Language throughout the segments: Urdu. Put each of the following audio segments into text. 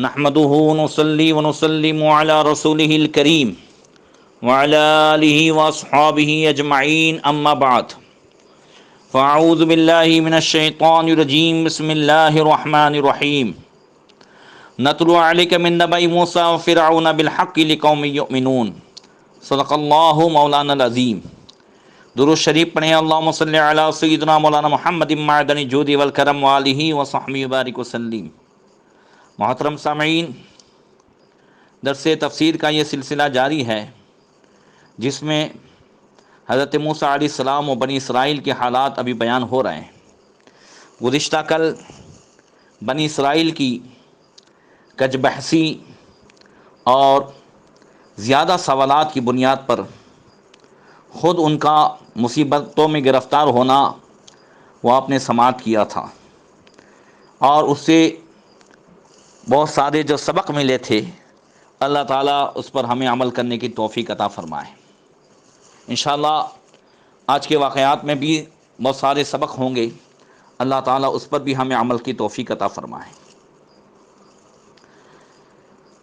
نحمده ونصلي ونسلم على رسوله الكريم وعلى آله وأصحابه أجمعين أما بعد فأعوذ بالله من الشيطان الرجيم بسم الله الرحمن الرحيم نتلو عليك من نبأ موسى وفرعون بالحق لقوم يؤمنون صدق اللہ مولانا العظیم۔ درود شریف پڑھیں اللہم صلی علی سیدنا مولانا محمد معدن الجود والکرم وآلہ وصحبہ وبارک وسلم۔ محترم سامعین، درس تفسیر کا یہ سلسلہ جاری ہے جس میں حضرت موسیٰ علیہ السلام و بنی اسرائیل کے حالات ابھی بیان ہو رہے ہیں۔ گزشتہ کل بنی اسرائیل کی کج بحثی اور زیادہ سوالات کی بنیاد پر خود ان کا مصیبتوں میں گرفتار ہونا وہ آپ نے سماعت کیا تھا، اور اس سے بہت سارے جو سبق ملے تھے اللہ تعالیٰ اس پر ہمیں عمل کرنے کی توفیق عطا فرمائے۔ انشاءاللہ آج کے واقعات میں بھی بہت سارے سبق ہوں گے، اللہ تعالیٰ اس پر بھی ہمیں عمل کی توفیق عطا فرمائے۔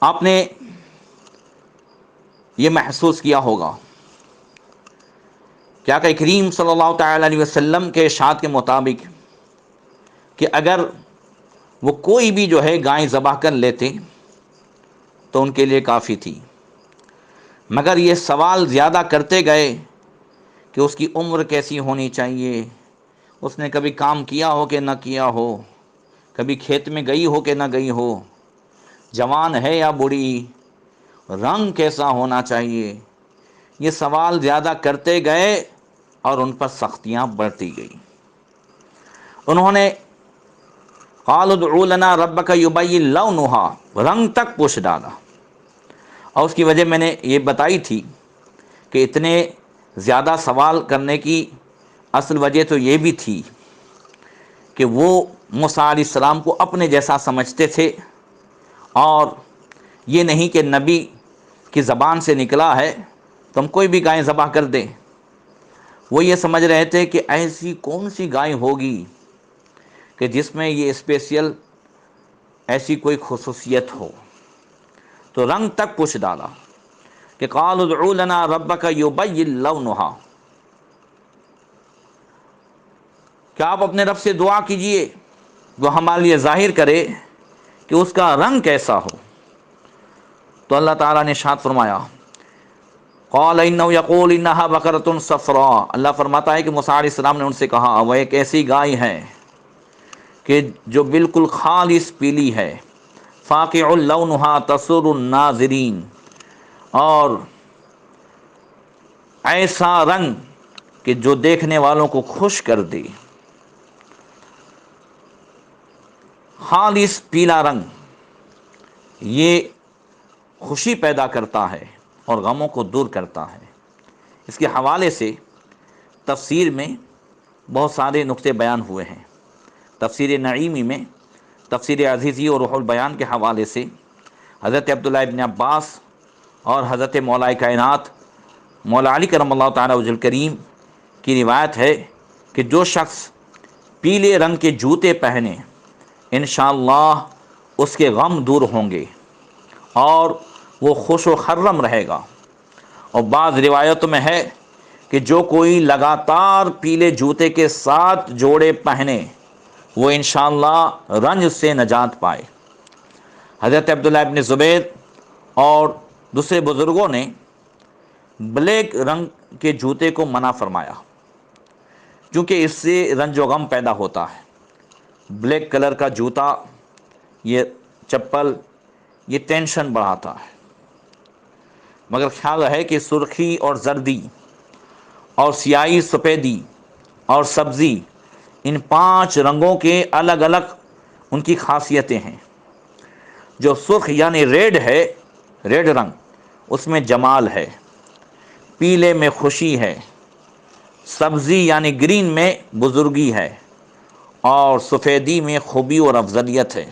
آپ نے یہ محسوس کیا ہوگا کہ آقا کریم صلی اللہ تعالی علیہ وسلم کے ارشاد کے مطابق کہ اگر وہ کوئی بھی جو ہے گائے ذبح کر لیتے تو ان کے لیے کافی تھی، مگر یہ سوال زیادہ کرتے گئے کہ اس کی عمر کیسی ہونی چاہیے، اس نے کبھی کام کیا ہو کہ نہ کیا ہو، کبھی کھیت میں گئی ہو کہ نہ گئی ہو، جوان ہے یا بوڑھی، رنگ کیسا ہونا چاہیے۔ یہ سوال زیادہ کرتے گئے اور ان پر سختیاں بڑھتی گئی۔ انہوں نے قالوا ادع لنا ربک یبین لونہا، رنگ تک پوچھ ڈالا، اور اس کی وجہ میں نے یہ بتائی تھی کہ اتنے زیادہ سوال کرنے کی اصل وجہ تو یہ بھی تھی کہ وہ موسیٰ علیہ السلام کو اپنے جیسا سمجھتے تھے، اور یہ نہیں کہ نبی کی زبان سے نکلا ہے تو ہم کوئی بھی گائے ذبح کر دیں۔ وہ یہ سمجھ رہے تھے کہ ایسی کون سی گائے ہوگی کہ جس میں یہ اسپیشل ایسی کوئی خصوصیت ہو، تو رنگ تک پوچھ ڈالا کہ قالوا ادع لنا ربک یبین لونہا، کہ آپ اپنے رب سے دعا کیجئے وہ ہمارے لیے ظاہر کرے کہ اس کا رنگ کیسا ہو۔ تو اللہ تعالیٰ نے ارشاد فرمایا قال انه یقول انها بقرۃ صفراء، اللہ فرماتا ہے کہ موسیٰ علیہ السلام نے ان سے کہا وہ ایک ایسی گائے ہے کہ جو بالکل خالص پیلی ہے، فاقع لونها تسر الناظرین، اور ایسا رنگ کہ جو دیکھنے والوں کو خوش کر دے۔ خالص پیلا رنگ یہ خوشی پیدا کرتا ہے اور غموں کو دور کرتا ہے۔ اس کے حوالے سے تفسیر میں بہت سارے نقطے بیان ہوئے ہیں۔ تفسیر نعیمی میں تفسیر عزیزی اور روح البیان کے حوالے سے حضرت عبداللہ ابن عباس اور حضرت مولا کائنات مولا علی کرم اللہ تعالی وجہ الکریم کی روایت ہے کہ جو شخص پیلے رنگ کے جوتے پہنے انشاءاللہ اس کے غم دور ہوں گے اور وہ خوش و خرم رہے گا۔ اور بعض روایتوں میں ہے کہ جو کوئی لگاتار پیلے جوتے کے 7 جوڑے پہنے وہ انشاءاللہ رنج سے نجات پائے۔ حضرت عبداللہ ابن زبیر اور دوسرے بزرگوں نے بلیک رنگ کے جوتے کو منع فرمایا کیونکہ اس سے رنج و غم پیدا ہوتا ہے۔ بلیک کلر کا جوتا، یہ چپل، یہ ٹینشن بڑھاتا ہے، مگر خیال ہے کہ سرخی اور زردی اور سیاہی سفیدی اور سبزی، ان 5 رنگوں کے الگ الگ ان کی خاصیتیں ہیں۔ جو سرخ یعنی ریڈ ہے، ریڈ رنگ، اس میں جمال ہے، پیلے میں خوشی ہے، سبزی یعنی گرین میں بزرگی ہے، اور سفیدی میں خوبی اور افضلیت ہے،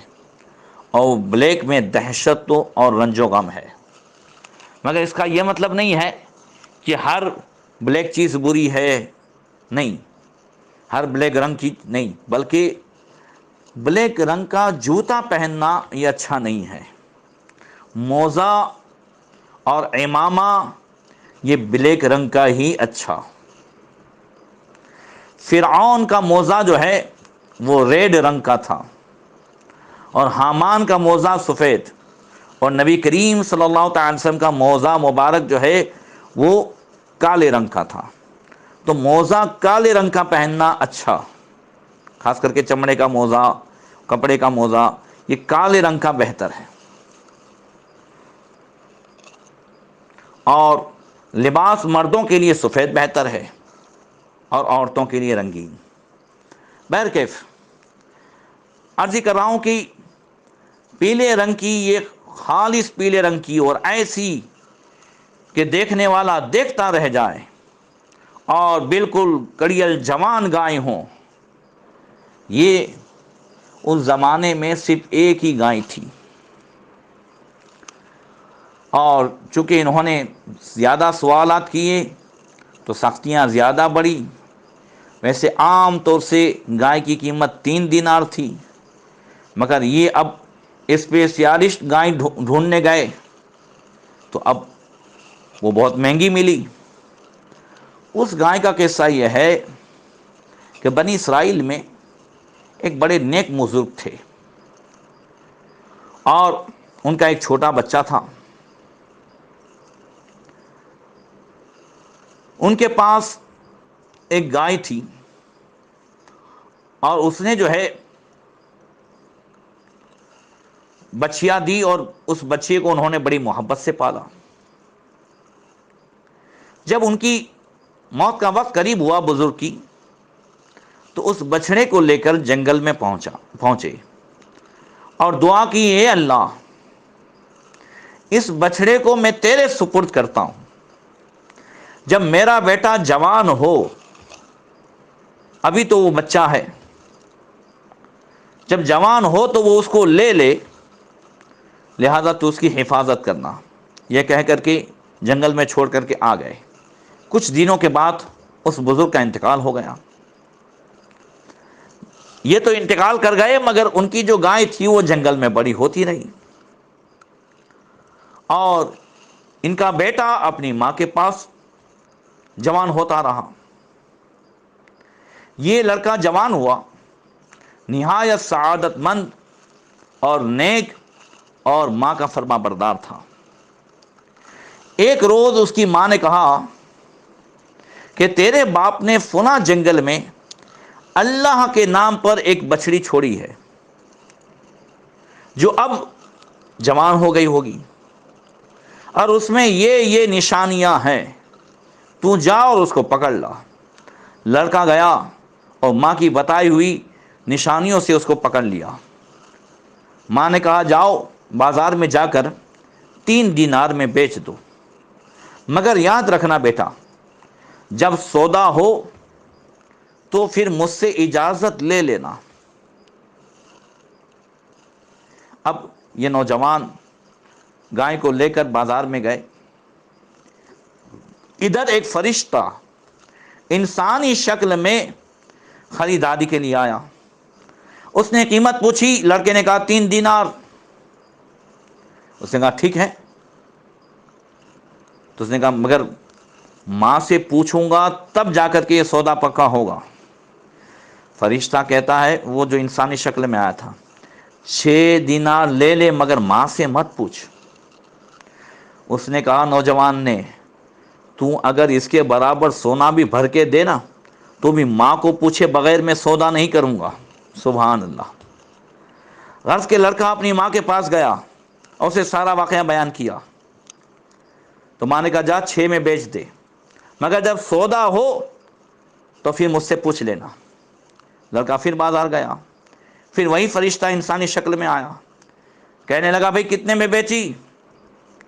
اور بلیک میں دہشت اور رنج و غم ہے۔ مگر اس کا یہ مطلب نہیں ہے کہ ہر بلیک چیز بری ہے، نہیں، ہر بلیک رنگ کی نہیں، بلکہ بلیک رنگ کا جوتا پہننا یہ اچھا نہیں ہے۔ موزہ اور امامہ یہ بلیک رنگ کا ہی اچھا۔ فرعون کا موزہ جو ہے وہ ریڈ رنگ کا تھا، اور حامان کا موزہ سفید، اور نبی کریم صلی اللہ تعالی وسلم کا موزہ مبارک جو ہے وہ کالے رنگ کا تھا۔ تو موزہ کالے رنگ کا پہننا اچھا، خاص کر کے چمڑے کا موزہ، کپڑے کا موزہ، یہ کالے رنگ کا بہتر ہے۔ اور لباس مردوں کے لیے سفید بہتر ہے، اور عورتوں کے لیے رنگین۔ بہرکیف عرض کر رہا ہوں کہ پیلے رنگ کی، یہ خالص پیلے رنگ کی اور ایسی کہ دیکھنے والا دیکھتا رہ جائے، اور بالکل کڑیل جوان گائے ہوں، یہ اس زمانے میں صرف ایک ہی گائے تھی۔ اور چونکہ انہوں نے زیادہ سوالات کیے تو سختیاں زیادہ بڑھی۔ ویسے عام طور سے گائے کی قیمت 3 دینار تھی، مگر یہ اب اسپیشلسٹ گائے ڈھونڈنے گئے تو اب وہ بہت مہنگی ملی۔ اس گائے کا قصہ یہ ہے کہ بنی اسرائیل میں ایک بڑے نیک بزرگ تھے، اور ان کا ایک چھوٹا بچہ تھا۔ ان کے پاس ایک گائے تھی، اور اس نے جو ہے بچیا دی، اور اس بچے کو انہوں نے بڑی محبت سے پالا۔ جب ان کی موت کا وقت قریب ہوا بزرگ کی، تو اس بچڑے کو لے کر جنگل میں پہنچے اور دعا کی، اے اللہ، اس بچڑے کو میں تیرے سپرد کرتا ہوں۔ جب میرا بیٹا جوان ہو، ابھی تو وہ بچہ ہے، جب جوان ہو تو وہ اس کو لے لے، لہذا تو اس کی حفاظت کرنا۔ یہ کہہ کر کے جنگل میں چھوڑ کر کے آ گئے۔ کچھ دنوں کے بعد اس بزرگ کا انتقال ہو گیا۔ یہ تو انتقال کر گئے، مگر ان کی جو گائے تھی وہ جنگل میں بڑی ہوتی رہی، اور ان کا بیٹا اپنی ماں کے پاس جوان ہوتا رہا۔ یہ لڑکا جوان ہوا، نہایت سعادت مند اور نیک اور ماں کا فرما بردار تھا۔ ایک روز اس کی ماں نے کہا کہ تیرے باپ نے فلاں جنگل میں اللہ کے نام پر ایک بچڑی چھوڑی ہے، جو اب جوان ہو گئی ہوگی، اور اس میں یہ نشانیاں ہیں، تو جا اور اس کو پکڑ لا۔ لڑکا گیا اور ماں کی بتائی ہوئی نشانیوں سے اس کو پکڑ لیا۔ ماں نے کہا جاؤ بازار میں جا کر 3 دینار میں بیچ دو، مگر یاد رکھنا بیٹا، جب سودا ہو تو پھر مجھ سے اجازت لے لینا۔ اب یہ نوجوان گائے کو لے کر بازار میں گئے۔ ادھر ایک فرشتہ انسانی شکل میں خریداری کے لیے آیا۔ اس نے قیمت پوچھی، لڑکے نے کہا 3 دینار۔ اس نے کہا ٹھیک ہے۔ تو اس نے کہا مگر ماں سے پوچھوں گا تب جا کر کے یہ سودا پکا ہوگا۔ فرشتہ کہتا ہے، وہ جو انسانی شکل میں آیا تھا، 6 دینار لے لے مگر ماں سے مت پوچھ۔ اس نے کہا نوجوان نے، تو اگر اس کے برابر سونا بھی بھر کے دینا تو بھی ماں کو پوچھے بغیر میں سودا نہیں کروں گا۔ سبحان اللہ۔ غرض کہ لڑکا اپنی ماں کے پاس گیا اور اسے سارا واقعہ بیان کیا، تو ماں نے کہا جا 6 میں بیچ دے، مگر جب سودا ہو تو پھر مجھ سے پوچھ لینا۔ لڑکا پھر بازار گیا، پھر وہی فرشتہ انسانی شکل میں آیا، کہنے لگا بھئی کتنے میں بیچی؟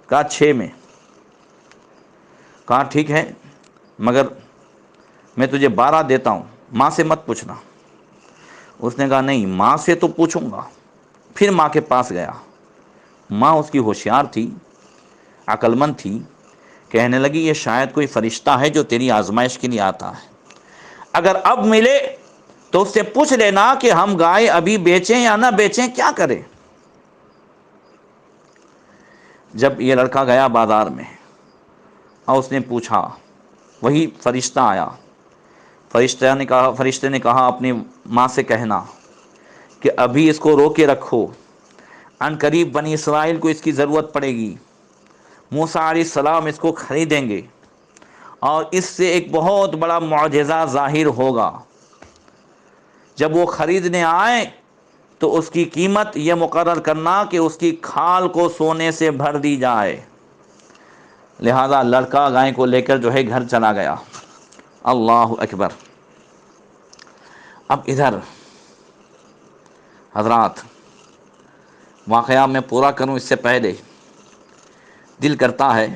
کہا 6 میں۔ کہا ٹھیک ہے، مگر میں تجھے 12 دیتا ہوں، ماں سے مت پوچھنا۔ اس نے کہا نہیں، ماں سے تو پوچھوں گا۔ پھر ماں کے پاس گیا۔ ماں اس کی ہوشیار تھی، عقل مند تھی، کہنے لگی یہ شاید کوئی فرشتہ ہے جو تیری آزمائش کے لیے آتا ہے، اگر اب ملے تو اس سے پوچھ لینا کہ ہم گائے ابھی بیچیں یا نہ بیچیں، کیا کریں۔ جب یہ لڑکا گیا بازار میں اور اس نے پوچھا، وہی فرشتہ آیا، فرشتے نے کہا اپنی ماں سے کہنا کہ ابھی اس کو روکے رکھو، عن قریب بنی اسرائیل کو اس کی ضرورت پڑے گی، موسیٰ علیہ السلام اس کو خریدیں گے اور اس سے ایک بہت بڑا معجزہ ظاہر ہوگا۔ جب وہ خریدنے آئے تو اس کی قیمت یہ مقرر کرنا کہ اس کی کھال کو سونے سے بھر دی جائے۔ لہذا لڑکا گائے کو لے کر جو ہے گھر چلا گیا۔ اللہ اکبر۔ اب ادھر حضرات واقعہ میں پورا کروں اس سے پہلے دل کرتا ہے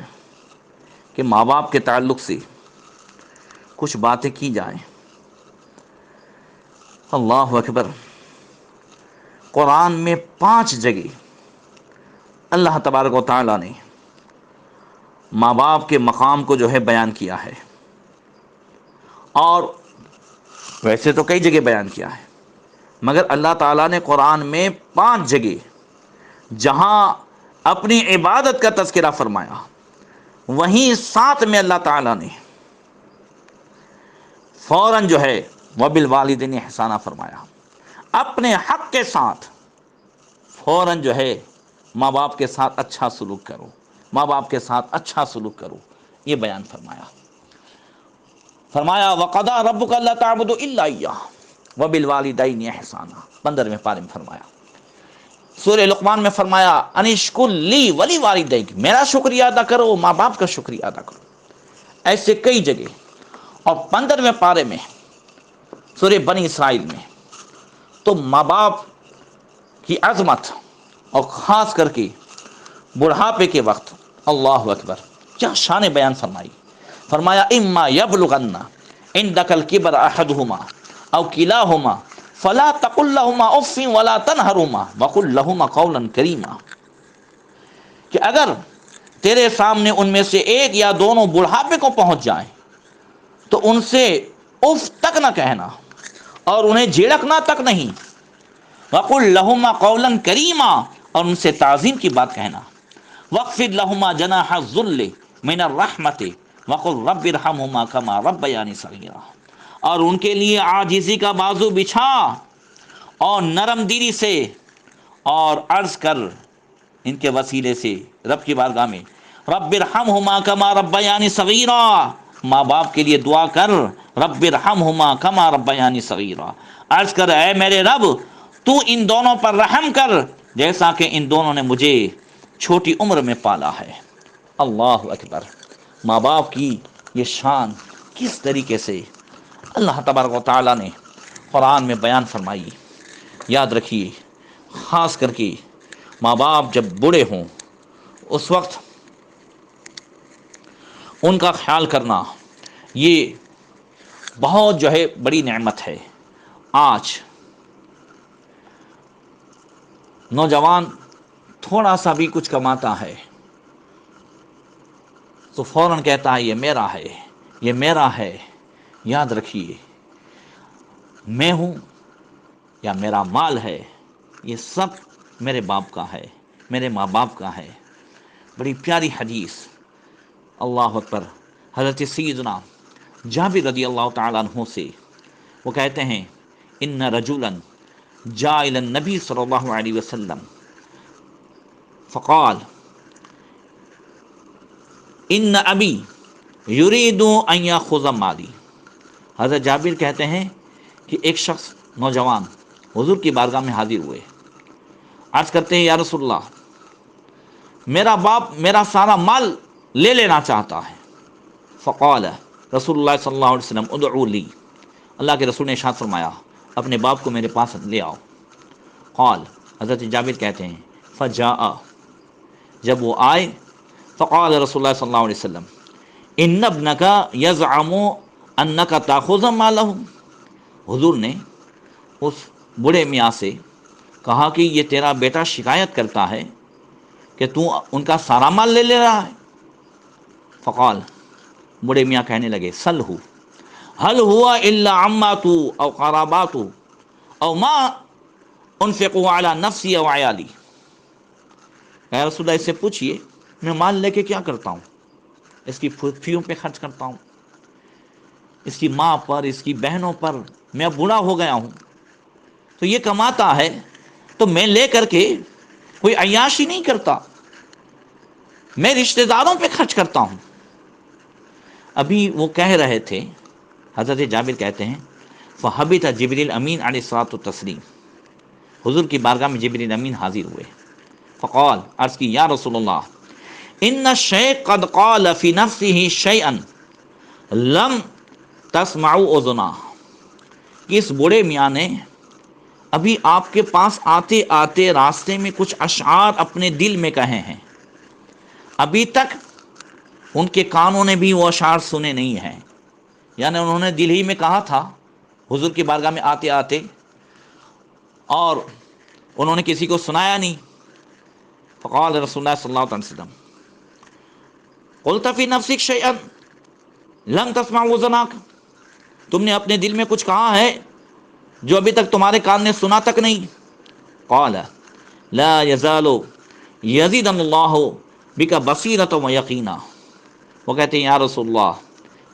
کہ ماں باپ کے تعلق سے کچھ باتیں کی جائیں۔ اللہ اکبر۔ قرآن میں 5 جگہ اللہ تبارک و تعالیٰ نے ماں باپ کے مقام کو جو ہے بیان کیا ہے، اور ویسے تو کئی جگہ بیان کیا ہے، مگر اللہ تعالیٰ نے قرآن میں 5 جگہ جہاں اپنی عبادت کا تذکرہ فرمایا، وہیں 7 میں اللہ تعالیٰ نے فوراً جو ہے وَبِالْوَالِدَيْنِ احسانہ فرمایا۔ اپنے حق کے ساتھ فوراً جو ہے ماں باپ کے ساتھ اچھا سلوک کرو، ماں باپ کے ساتھ اچھا سلوک کرو، یہ بیان فرمایا۔ وَقَضَىٰ رَبُّكَ أَلَّا تَعْبُدُوا إِلَّا إِيَّاهُ وَبِالْوَالِدَيْنِ احسانہ 15ویں پارے میں فرمایا۔ سورہ لقمان میں فرمایا ان اشکر لی وَلِوَالِدَيْكَ، میرا شکریہ ادا کرو، ماں باپ کا شکریہ ادا کرو۔ ایسے کئی جگہ، اور 15ویں پارے میں سورہ بنی اسرائیل میں تو ماں باپ کی عظمت، اور خاص کر کے بڑھاپے کے وقت، اللہ اکبر، کیا شان بیان فرمائی۔ فرمایا اما یبلغن عندک الکبر احدہما او کلاہما فلا تقل لہما اف ولا تنہرہما وقل لہما قولا کریما، کہ اگر تیرے سامنے ان میں سے ایک یا دونوں بڑھاپے کو پہنچ جائیں تو ان سے اف تک نہ کہنا اور انہیں جھڑکنا تک نہیں، وقل لہما قولا کریما، اور ان سے تعظیم کی بات کہنا، واخفض لہما جناح الذل من الرحمۃ وقل رب ارحمہما کما ربیانی صغیرا، اور ان کے لیے عاجزی کا بازو بچھا اور نرم دلی سے، اور عرض کر ان کے وسیلے سے رب کی بارگاہ میں رب ارحمہما کما ربیانی صغیرا، ماں باپ کے لیے دعا کر رب ارحمہما کما ربیانی صغیرا، عرض کر اے میرے رب تو ان دونوں پر رحم کر جیسا کہ ان دونوں نے مجھے چھوٹی عمر میں پالا ہے۔ اللہ اکبر۔ ماں باپ کی یہ شان کس طریقے سے اللہ تبارک و تعالیٰ نے قرآن میں بیان فرمائی۔ یاد رکھیے، خاص کر کے ماں باپ جب بوڑھے ہوں اس وقت ان کا خیال کرنا یہ بہت جو ہے بڑی نعمت ہے۔ آج نوجوان تھوڑا سا بھی کچھ کماتا ہے تو فوراً کہتا ہے یہ میرا ہے، یہ میرا ہے۔ یاد رکھیے، میں ہوں یا میرا مال ہے، یہ سب میرے باپ کا ہے، میرے ماں باپ کا ہے۔ بڑی پیاری حدیث، اللہ اکبر، حضرت سیدنا جابر رضی اللہ تعالیٰ عنہ سے وہ کہتے ہیں ان رجلا جاء الى النبی صلی اللہ علیہ وسلم فقال ان ابی یرید ان یاخذ مالی۔ حضرت جابر کہتے ہیں کہ ایک شخص نوجوان حضور کی بارگاہ میں حاضر ہوئے، عرض کرتے ہیں یا رسول اللہ، میرا باپ میرا سارا مال لے لینا چاہتا ہے۔ فقال رسول اللہ صلی اللہ علیہ وسلم ادعوا لی، اللہ کے رسول نے ارشاد فرمایا اپنے باپ کو میرے پاس لے آؤ۔ قال، حضرت جابر کہتے ہیں فجاء، جب وہ آئے، فقال رسول اللہ صلی اللہ علیہ وسلم ان ابنک یزعم انک تاخذ مالہ، حضور نے اس بوڑھے میاں سے کہا کہ یہ تیرا بیٹا شکایت کرتا ہے کہ تو ان کا سارا مال لے لے رہا ہے۔ فقال، بوڑھے میاں کہنے لگے سلہ هل هو الا عمات او قرابات او ما انفقوا على نفسی او عیالی، اے رسول اللہ اس سے پوچھئے میں مال لے کے کیا کرتا ہوں؟ اس کی پھوپھیوں پہ خرچ کرتا ہوں، اس کی ماں پر، اس کی بہنوں پر۔ میں اب بوڑھا ہو گیا ہوں تو یہ کماتا ہے تو میں لے کر کے کوئی عیاشی نہیں کرتا، میں رشتہ داروں پہ خرچ کرتا ہوں۔ ابھی وہ کہہ رہے تھے، حضرت جابر کہتے ہیں فحبط جبریل امین علیہ الصلوۃ والتسلیم، حضور کی بارگاہ میں جبریل امین حاضر ہوئے، فقال، عرض کی، یا رسول اللہ، ان الشیخ قد قال فی نفسه شیئا لم تسمعوا اذنا، اس بوڑھے میاں نے ابھی آپ کے پاس آتے آتے راستے میں کچھ اشعار اپنے دل میں کہے ہیں، ابھی تک ان کے کانوں نے بھی وہ اشعار سنے نہیں ہیں، یعنی انہوں نے دل ہی میں کہا تھا حضور کی بارگاہ میں آتے آتے، اور انہوں نے کسی کو سنایا نہیں۔ فقال رسول اللہ صلی اللہ علیہ وسلم قلت فی نفسک شیئا لم تسمع اذناک، تم نے اپنے دل میں کچھ کہا ہے جو ابھی تک تمہارے کان نے سنا تک نہیں۔ قال لا یزال یزید اللہ بک بصیرۃ و یقینا، وہ کہتے ہیں یا رسول اللہ،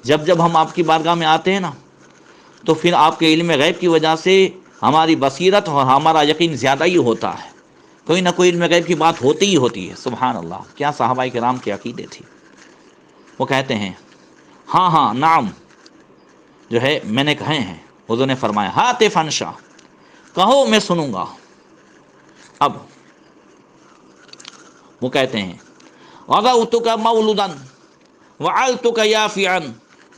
جب جب ہم آپ کی بارگاہ میں آتے ہیں نا تو پھر آپ کے علم غیب کی وجہ سے ہماری بصیرت اور ہمارا یقین زیادہ ہی ہوتا ہے، کوئی نہ کوئی علم غیب کی بات ہوتی ہی ہوتی ہے۔ سبحان اللہ، کیا صحابہ کرام کے عقیدے تھے۔ وہ کہتے ہیں ہاں ہاں نعم، جو ہے میں نے کہے ہیں۔ حضور نے فرمایا ہات فنشا، کہو میں سنوں گا۔ اب وہ کہتے ہیں وضعتک مولودا وعلتک یافعا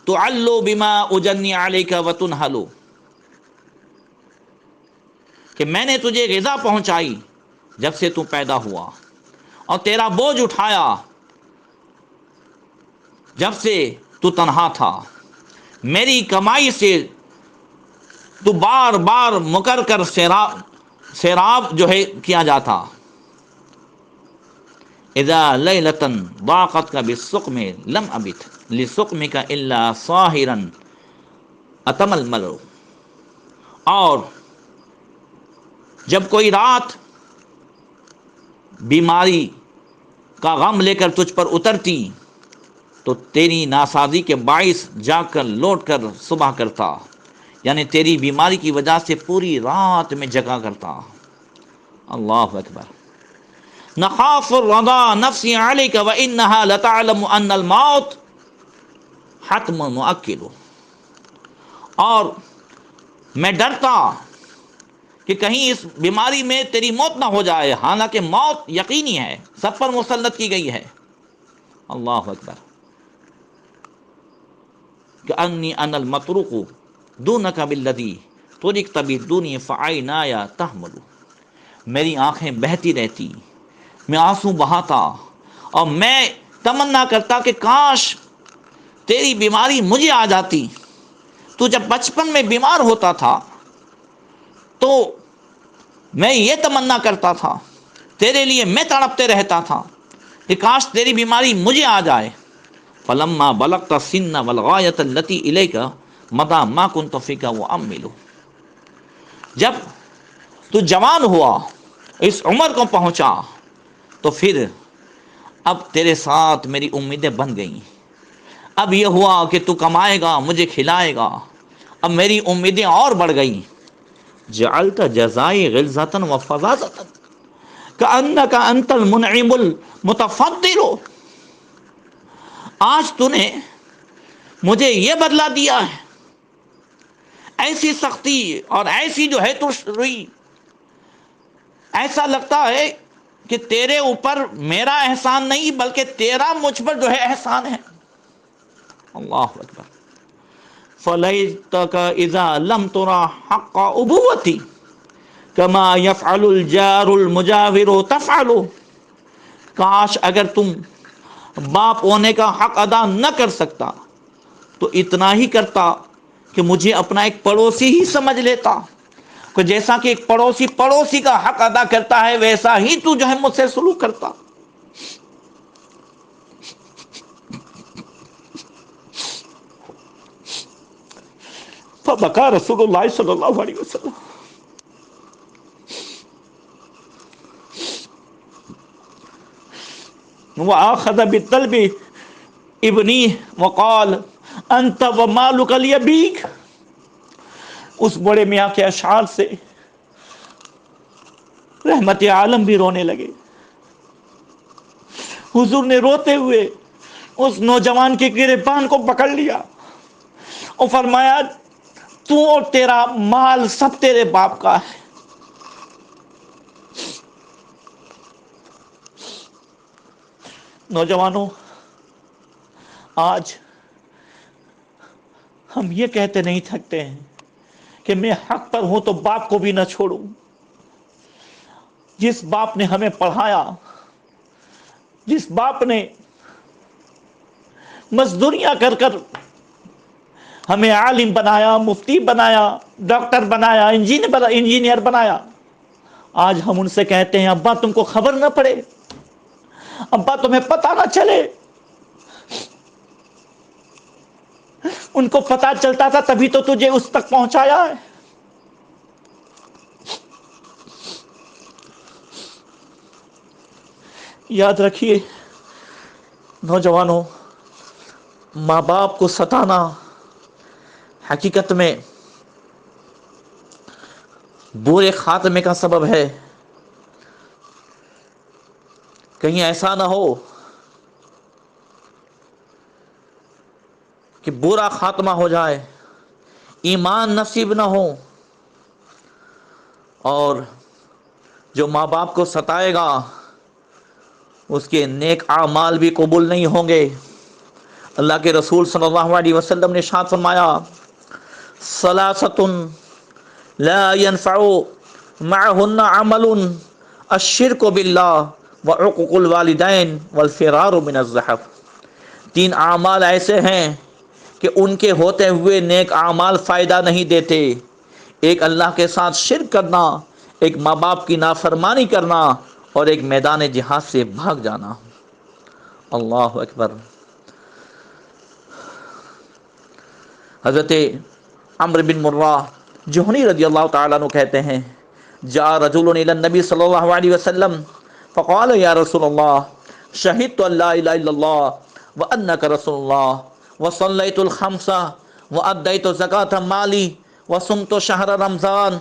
تعلو بما اجنی علیک وتنحلو، کہ میں نے تجھے غذا پہنچائی جب سے تو پیدا ہوا، اور تیرا بوجھ اٹھایا جب سے تو تنہا تھا، میری کمائی سے تو بار بار مکر کر سیراب جو ہے کیا جاتا۔ اذا لیلۃ ضاقت کا بالسقم لم ابت لسقمک الا صاہرا اتم الملو، اور جب کوئی رات بیماری کا غم لے کر تجھ پر اترتی تو تیری ناسازی کے باعث جا کر لوٹ کر صبح کرتا، یعنی تیری بیماری کی وجہ سے پوری رات میں جگا کرتا۔ اللہ اکبر۔ نخاف الرضا نفسی علیک وانہا لتعلم ان الموت حتم مؤکل، اور میں ڈرتا کہ کہیں اس بیماری میں تیری موت نہ ہو جائے، حالانکہ موت یقینی ہے، سب پر مسلط کی گئی ہے۔ اللہ اکبر۔ کأنی انا المطروق دونک بالذی طرقت بالدنیا فعینای تحمل، میری آنکھیں بہتی رہتی، میں آنسو بہاتا، اور میں تمنا کرتا کہ کاش تیری بیماری مجھے آ جاتی۔ تو جب بچپن میں بیمار ہوتا تھا تو میں یہ تمنا کرتا تھا، تیرے لیے میں تڑپتے رہتا تھا کہ کاش تیری بیماری مجھے آ جائے۔ فلما بلغت السن والغایۃ التی الیک مضی ما کنت فیک وامل، جب تو جوان ہوا، اس عمر کو پہنچا، تو پھر اب تیرے ساتھ میری امیدیں بن گئیں۔ اب یہ ہوا کہ تو کمائے گا، مجھے کھلائے گا، اب میری امیدیں اور بڑھ گئیں۔ جعلت جزائی غلظۃ وفظاظۃ کأنک انت المنعم المتفضل، آج تو نے مجھے یہ بدلہ دیا ہے، ایسی سختی اور ایسی جو ہے تو روئی، ایسا لگتا ہے کہ تیرے اوپر میرا احسان نہیں بلکہ تیرا مجھ پر جو ہے احسان ہے۔ اللہ اکبر۔ فلیتک اذا لم ترى حق ابوتی کما یفعل الجار المجاور تفعل، کاش اگر تم باپ ہونے کا حق ادا نہ کر سکتا تو اتنا ہی کرتا کہ مجھے اپنا ایک پڑوسی ہی سمجھ لیتا، کہ جیسا کہ ایک پڑوسی پڑوسی کا حق ادا کرتا ہے ویسا ہی تو جو ہے مجھ سے سلوک کرتا۔ فبکا رسول اللہ صلی اللہ علیہ وسلم، وآخذ بطلب ابنی وقال انت ومالک لیبیک. اس بڑے میاں کے اشعار سے رحمت عالم بھی رونے لگے. حضور نے روتے ہوئے اس نوجوان کے گریبان کو پکڑ لیا اور فرمایا تو اور تیرا مال سب تیرے باپ کا ہے. نوجوانوں، آج ہم یہ کہتے نہیں تھکتے ہیں کہ میں حق پر ہوں تو باپ کو بھی نہ چھوڑوں. جس باپ نے ہمیں پڑھایا، جس باپ نے مزدوریاں کر کر ہمیں عالم بنایا، مفتی بنایا، ڈاکٹر بنایا، انجینئر بنایا، آج ہم ان سے کہتے ہیں ابا تم کو خبر نہ پڑے، ابا تمہیں پتہ نہ چلے. ان کو پتہ چلتا تھا تبھی تو تجھے اس تک پہنچایا ہے. یاد رکھیے نوجوانوں، ماں باپ کو ستانا حقیقت میں برے خاتمے کا سبب ہے. کہیں ایسا نہ ہو کہ برا خاتمہ ہو جائے، ایمان نصیب نہ ہو، اور جو ماں باپ کو ستائے گا اس کے نیک اعمال بھی قبول نہیں ہوں گے. اللہ کے رسول صلی اللہ علیہ وسلم نے ارشاد فرمایا ثلاثۃ لا ينفع معهن عمل الشرك بالله وعقوق الوالدین والفرار من الزحف. 3 اعمال ایسے ہیں کہ ان کے ہوتے ہوئے نیک اعمال فائدہ نہیں دیتے. ایک اللہ کے ساتھ شرک کرنا، ایک ماں باپ کی نافرمانی کرنا، اور ایک میدان جہاد سے بھاگ جانا. اللہ اکبر. حضرت عمرو بن مرہ جہنی رضی اللہ تعالیٰ عنہ کہتے ہیں جاء رجل الى النبی صلی اللہ علیہ وسلم فقال یا رسول اللہ شہدت ان لا الہ الا اللہ وانک رسول اللہ وصلیت الخمس وادیت زکاة مالی وصمت شہر رمضان.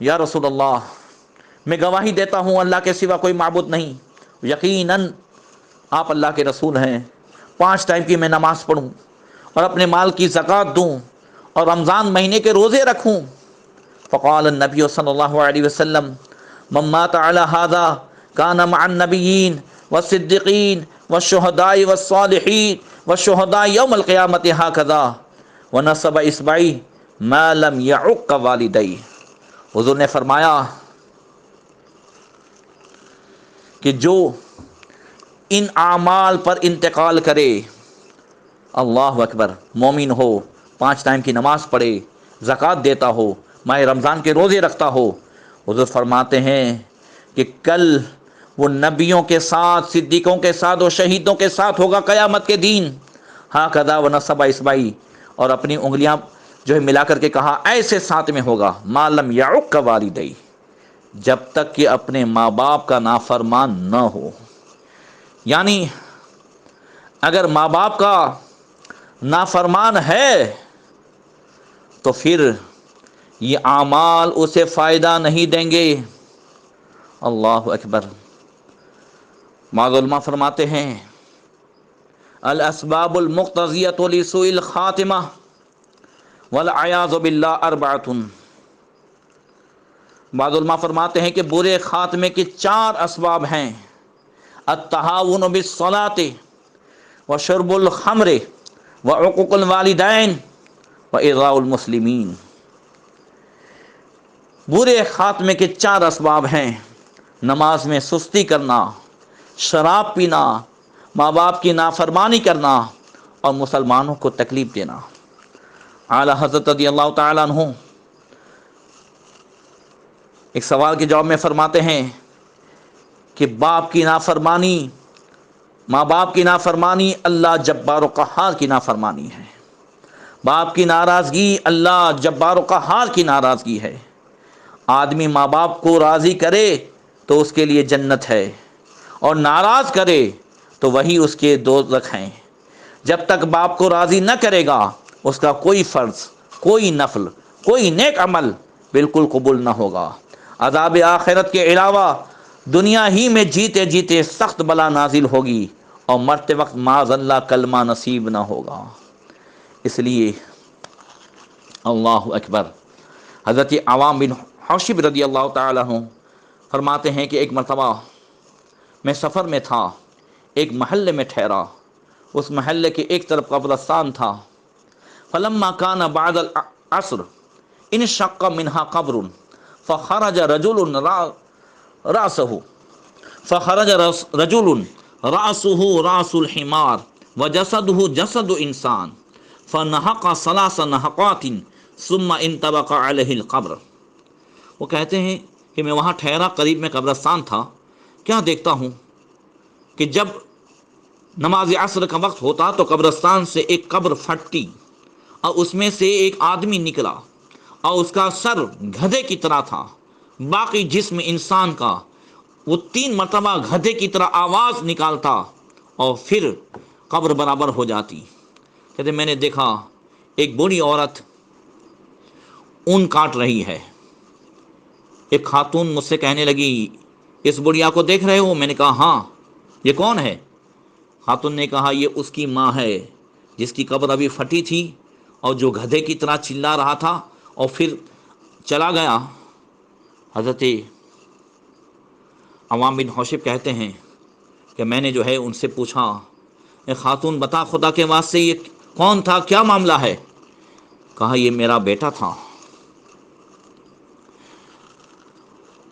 یا رسول اللہ، میں گواہی دیتا ہوں اللہ کے سوا کوئی معبود نہیں، یقیناً آپ اللہ کے رسول ہیں، 5 ٹائم کی میں نماز پڑھوں اور اپنے مال کی زکوٰۃ دوں اور رمضان مہینے کے روزے رکھوں. فقال النبی صلی اللہ علیہ وسلم من مات علی ھذا کان مع النبیین والصدیقین والشہداء والصالحین والشہداء یوم القیامۃ ھکذا ونصب اصبعہ ما لم یعق والدیہ. حضور نے فرمایا کہ جو ان اعمال پر انتقال کرے، اللہ اکبر، مومن ہو، 5 ٹائم کی نماز پڑھے، زکوٰۃ دیتا ہو، ماہ رمضان کے روزے رکھتا ہو، حضور فرماتے ہیں کہ کل وہ نبیوں کے ساتھ، صدیقوں کے ساتھ اور شہیدوں کے ساتھ ہوگا قیامت کے دن. ھکذا ونصب اصبعہ، اور اپنی انگلیاں جو ہے ملا کر کے کہا ایسے ساتھ میں ہوگا، ما لم یعق والدیہ، جب تک کہ اپنے ماں باپ کا نافرمان نہ ہو. یعنی اگر ماں باپ کا نافرمان ہے تو پھر یہ اعمال اسے فائدہ نہیں دیں گے. اللہ اکبر. بعض علماء فرماتے ہیں الاسباب المقتضیۃ لسوء الخاتمہ والعیاذ باللہ 4. بعض علماء فرماتے ہیں کہ برے خاتمے کے 4 اسباب ہیں: التہاون بالصلاۃ وشرب الخمر وعقوق الوالدین وإیذاء المسلمین. برے خاتمے کے 4 اسباب ہیں: نماز میں سستی کرنا، شراب پینا، ماں باپ کی نافرمانی کرنا، اور مسلمانوں کو تکلیف دینا. اعلی حضرت رضی اللہ تعالیٰ عنہ ایک سوال کے جواب میں فرماتے ہیں کہ باپ کی نافرمانی، ماں باپ کی نافرمانی اللہ جبار و قہار کی نافرمانی ہے. باپ کی ناراضگی اللہ جبار و قہار کی ناراضگی ہے. آدمی ماں باپ کو راضی کرے تو اس کے لیے جنت ہے، اور ناراض کرے تو وہی اس کے دوزخ ہیں۔ جب تک باپ کو راضی نہ کرے گا اس کا کوئی فرض، کوئی نفل، کوئی نیک عمل بالکل قبول نہ ہوگا۔ عذاب آخرت کے علاوہ دنیا ہی میں جیتے جیتے سخت بلا نازل ہوگی اور مرتے وقت معاذ اللہ کلمہ نصیب نہ ہوگا۔ اس لیے اللہ اکبر، حضرت عوام بن حوشب رضی اللہ تعالیٰ عنہ فرماتے ہیں کہ ایک مرتبہ میں سفر میں تھا، ایک محلے میں ٹھہرا، اس محلے کے ایک طرف قبرستان تھا۔ فلما كان بعد العصر انشق منها قبر فخرج رجل رأسه رأس الحمار وجسده جسد انسان فنحق ثلاث نحقات ثم انطبق عليه القبر۔ وہ کہتے ہیں کہ میں وہاں ٹھہرا، قریب میں قبرستان تھا، کیا دیکھتا ہوں کہ جب نماز عصر کا وقت ہوتا تو قبرستان سے ایک قبر پھٹتی اور اس میں سے ایک آدمی نکلا اور اس کا سر گدھے کی طرح تھا، باقی جسم انسان کا۔ وہ 3 مرتبہ گدھے کی طرح آواز نکالتا اور پھر قبر برابر ہو جاتی۔ کہتے میں نے دیکھا ایک بوڑھی عورت اون کاٹ رہی ہے۔ ایک خاتون مجھ سے کہنے لگی اس بڑھیا کو دیکھ رہے ہو؟ میں نے کہا ہاں۔ یہ کون ہے؟ خاتون نے کہا یہ اس کی ماں ہے جس کی قبر ابھی پھٹی تھی اور جو گدھے کی طرح چلا رہا تھا اور پھر چلا گیا۔ حضرت عوام بن حوشب کہتے ہیں کہ میں نے جو ہے ان سے پوچھا، اے خاتون بتا خدا کے واسطے یہ کون تھا، کیا معاملہ ہے؟ کہا یہ میرا بیٹا تھا،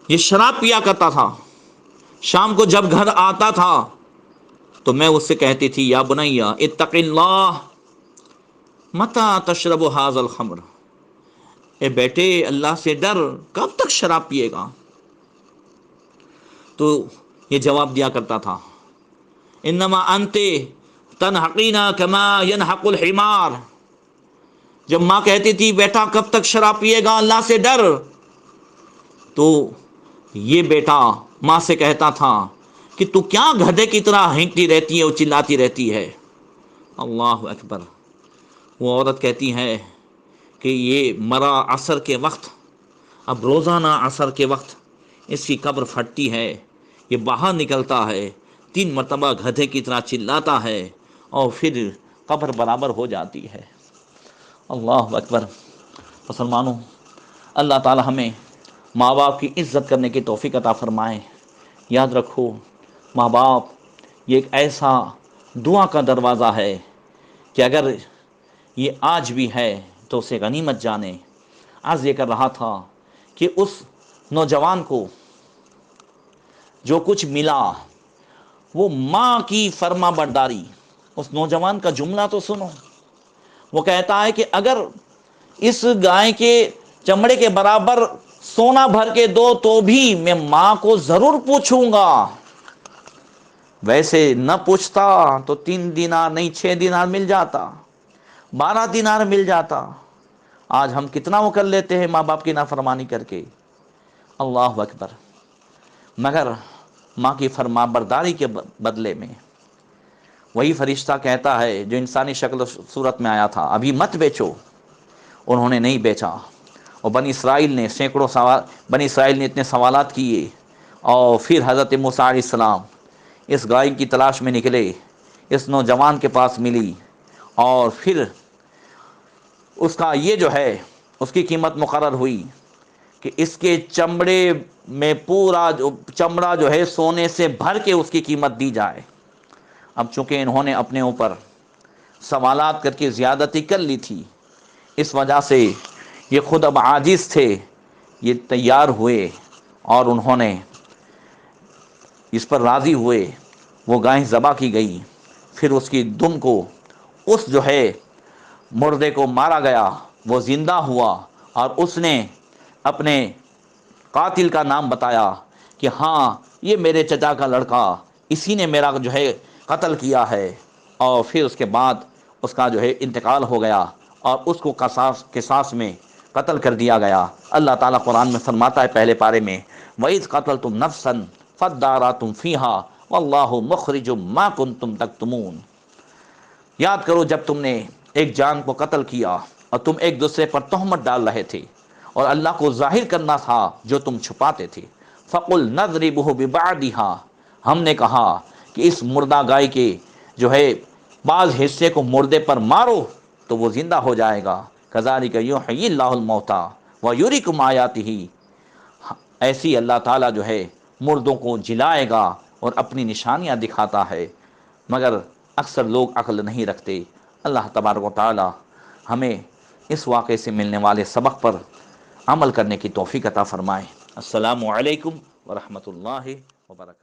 یہ شراب پیا کرتا تھا، شام کو جب گھر آتا تھا تو میں اس سے کہتی تھی یا بنیا اتق اللہ متی تشرب ھذا الخمر، اے بیٹے اللہ سے ڈر، کب تک شراب پیے گا؟ تو یہ جواب دیا کرتا تھا انما انت تنحقینا کما ینحق الحمار۔ جب ماں کہتی تھی بیٹا کب تک شراب پیے گا، اللہ سے ڈر، تو یہ بیٹا ماں سے کہتا تھا کہ تو کیا گدھے کی طرح ہینکتی رہتی ہے اور چلاتی رہتی ہے۔ اللہ اکبر۔ وہ عورت کہتی ہے کہ یہ مرا عصر کے وقت، اب روزانہ عصر کے وقت اس کی قبر پھٹتی ہے، یہ باہر نکلتا ہے، 3 مرتبہ گدھے کی طرح چلاتا ہے اور پھر قبر برابر ہو جاتی ہے۔ اللہ اکبر۔ مسلمانوں، اللہ تعالی ہمیں ماں باپ کی عزت کرنے کی توفیق عطا فرمائے۔ یاد رکھو ماں باپ یہ ایک ایسا دعا کا دروازہ ہے کہ اگر یہ آج بھی ہے تو اسے غنیمت جانے۔ آج یہ کر رہا تھا کہ اس نوجوان کو جو کچھ ملا وہ ماں کی فرما برداری، اس نوجوان کا جملہ تو سنو، وہ کہتا ہے کہ اگر اس گائے کے چمڑے کے برابر سونا بھر کے دو تو بھی میں ماں کو ضرور پوچھوں گا۔ ویسے نہ پوچھتا تو 3 دینار نہیں 6 دینار مل جاتا، 12 دینار مل جاتا۔ آج ہم کتنا وہ کر لیتے ہیں ماں باپ کی نافرمانی کر کے۔ اللہ اکبر۔ مگر ماں کی فرما برداری کے بدلے میں وہی فرشتہ کہتا ہے جو انسانی شکل و صورت میں آیا تھا ابھی مت بیچو، انہوں نے نہیں بیچا۔ اور بنی اسرائیل نے بنی اسرائیل نے اتنے سوالات کیے اور پھر حضرت موسیٰ علیہ السلام اس گائے کی تلاش میں نکلے، اس نوجوان کے پاس ملی اور پھر اس کا یہ جو ہے اس کی قیمت مقرر ہوئی کہ اس کے چمڑے میں پورا چمڑا جو ہے سونے سے بھر کے اس کی قیمت دی جائے۔ اب چونکہ انہوں نے اپنے اوپر سوالات کر کے زیادتی کر لی تھی، اس وجہ سے یہ خود اب عاجز تھے، یہ تیار ہوئے اور انہوں نے اس پر راضی ہوئے۔ وہ گائے ذبح کی گئی، پھر اس کی دم کو اس جو ہے مردے کو مارا گیا، وہ زندہ ہوا اور اس نے اپنے قاتل کا نام بتایا کہ ہاں یہ میرے چچا کا لڑکا، اسی نے میرا جو ہے قتل کیا ہے۔ اور پھر اس کے بعد اس کا جو ہے انتقال ہو گیا اور اس کو قصاص میں قتل کر دیا گیا۔ اللہ تعالیٰ قرآن میں فرماتا ہے پہلے پارے میں وَإِذْ قَتَلْتُمْ نَفْسًا فَادَّارَأْتُمْ فِيهَا واللہ مخرج ما کنتم تکتمون۔ یاد کرو جب تم نے ایک جان کو قتل کیا اور تم ایک دوسرے پر تہمت ڈال رہے تھے اور اللہ کو ظاہر کرنا تھا جو تم چھپاتے تھے۔ فقل نضربہ ببعضھا، ہم نے کہا کہ اس مردہ گائے کے جو ہے بعض حصے کو مردے پر مارو تو وہ زندہ ہو جائے گا۔ کذالک یحیی اللہ الموتیٰ ویریکم آیاتہ، ایسی اللہ تعالیٰ جو ہے مردوں کو جلائے گا اور اپنی نشانیاں دکھاتا ہے، مگر اکثر لوگ عقل نہیں رکھتے۔ اللہ تبارک و تعالیٰ ہمیں اس واقعے سے ملنے والے سبق پر عمل کرنے کی توفیق عطا فرمائے۔ السلام علیکم ورحمۃ اللہ وبرکاتہ۔